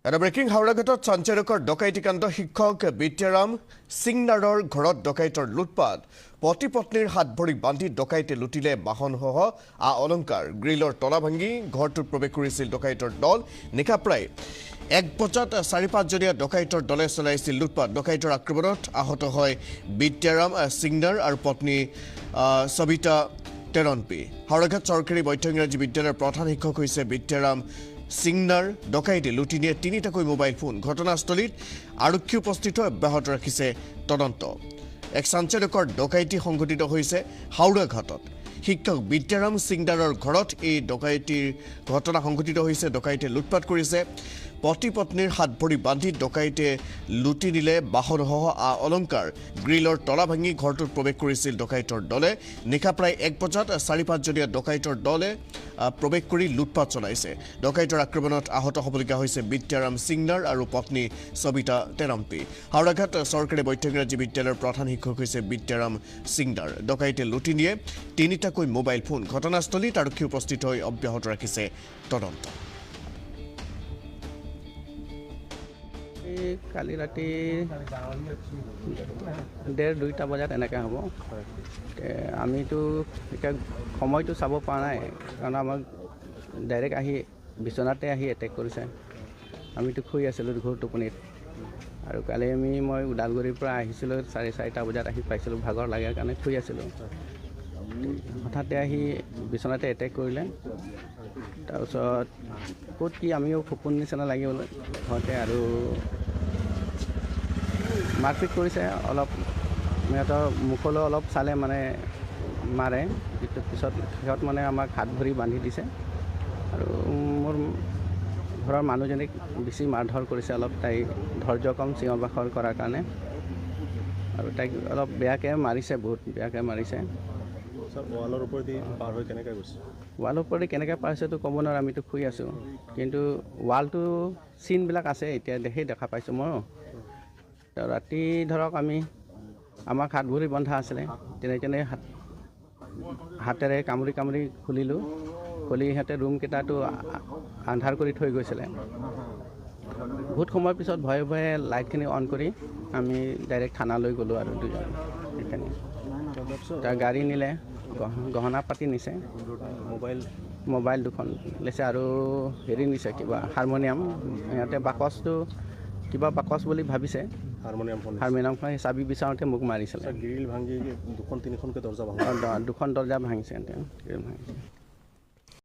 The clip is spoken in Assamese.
এটা ব্ৰেকিং হাওড়াঘাটত চাঞ্চল্যকৰ ডকাইতিকাণ্ড শিক্ষক বিদ্যাৰাম সিংনাৰৰ ঘৰত ডকাইতৰ লুটপাট পতি পত্নীৰ হাত ভৰি বান্ধি ডকাইতে লুটিলে বাহনসহ আ অলংকাৰ গ্ৰিলৰ তলা ভাঙি ঘৰটোত প্ৰৱেশ কৰিছিল ডকাইতৰ দল নিশা প্ৰায় 1 বজাত 4-5 জনীয়া ডকাইতৰ দলে চলাইছিল লুটপাট ডকাইতৰ আক্ৰমণত আহত হয় বিদ্যাৰাম সিংনাৰ আৰু পত্নী সবিতা টেৰনপি হাওড়াঘাট চৰকাৰী মধ্য ইংৰাজী বিদ্যালয়ৰ প্ৰধান শিক্ষক হৈছে বিদ্যাৰাম সিংনাৰ ডকাইতে লুটি নিয়ে 3টাকৈ মোবাইল ফোন ঘটনাস্থলীত আৰক্ষী উপস্থিত অব্যাহত ৰাখিছে তদন্ত এক চাঞ্চল্যকৰ ডকাইতি সংঘটিত হৈছে হাওড়াঘাটত শিক্ষক বিদ্যাৰাম সিংনাৰৰ ঘৰত এই ডকাইতিৰ ঘটনা সংঘটিত হৈছে ডকাইতে লুটপাট কৰিছে পতি পত্নীৰ হাত ভৰি বান্ধি ডকাইতে লুটি নিলে বাহনসহ আ অলংকাৰ গ্ৰিলৰ তলা ভাঙি ঘৰটোত প্ৰৱেশ কৰিছিল ডকাইতৰ দলে নিশা প্ৰায় 1 বজাত 4-5 জনীয়া ডকাইতৰ দলে প্ৰৱেশ কৰি লুটপাট চলাইছে ডকাইতৰ আক্ৰমণত আহত হ'বলগীয়া হৈছে বিদ্যাৰাম সিংনাৰ আৰু পত্নী সবিতা টেৰম্পি হাওড়াঘাট চৰকাৰী মধ্য ইংৰাজী বিদ্যালয়ৰ প্ৰধান শিক্ষক হৈছে বিদ্যাৰাম সিংনাৰ ডকাইতে লুটি নিয়ে 3টাকৈ মোবাইল ফোন ঘটনাস্থলীত আৰক্ষী উপস্থিত হৈ অব্যাহত ৰাখিছে তদন্ত কালি ৰাতি 1:30-2টা বজাত এনেকৈ হ'ব আমিতো এতিয়া সময়টো চাব পৰা নাই কাৰণ আমাক ডাইৰেক্ট আহি বিচনাতে আহি এটেক কৰিছে আমিতো শুই আছিলোঁ ঘোৰ টোপনিত আৰু কালি মই ওদালগুৰিৰ পৰা আহিছিলোঁ 4:30 বজাত আহি পাইছিলোঁ ভাগৰ লাগে কাৰণে শুই আছিলোঁ হঠাতে আহি বিচনাতে এটেক কৰিলে তাৰপিছত ক'ত কি আমিও সপোন নিচিনা লাগি গ'ল ঘৰতে আৰু মাৰপিট কৰিছে অলপ সিহঁতৰ মুখলৈ অলপ চালে মানে মাৰে পিছত সিহঁত মানে আমাক হাত ভৰি বান্ধি দিছে আৰু মোৰ ঘৰৰ মানুহজনীক বেছি মাৰধৰ কৰিছে অলপ তাই ধৈৰ্য কম চিঞৰ বাখৰ কৰাৰ কাৰণে আৰু তাইক অলপ বেয়াকৈ মাৰিছে বহুত বেয়াকৈ মাৰিছে ৱালৰ ওপৰেদি পাৰ হৈ কেনেকৈ গৈছে ৱালৰ ওপৰেদি কেনেকৈ পাৰ হৈছেতো ক'ব নোৱাৰোঁ আমিতো শুই আছোঁ কিন্তু ৱালটো চিনবিলাক আছে এতিয়া দেখা পাইছোঁ মই ৰাতি ধৰক আমাক হাত ভৰি বন্ধা আছিলে তেনেকৈ হাতেৰে কামুৰি খুলিলোঁ খুলি সিহঁতে ৰুমকেইটাটো আন্ধাৰ কৰি থৈ গৈছিলে বহুত সময়ৰ পিছত ভয়ে ভয়ে লাইটখিনি অন কৰি আমি ডাইৰেক্ট থানালৈ গ'লোঁ আৰু দুজন এইখিনি তাৰ গাড়ী নিলে গহনা পাতি নিছে মোবাইল 2খন লৈছে আৰু হেৰি নিছে কিবা হাৰমনিয়াম সিহঁতে কিবা বাকচ বুলি ভাবিছে হাৰমনিয়ামখন চাবি বিচাৰোঁতে মোক মাৰিছিলে গ্ৰিল ভাঙি 2-3খনকৈ দৰ্জা ভাঙিছে দুখন দৰ্জা ভাঙিছে গ্ৰিল ভাঙিছে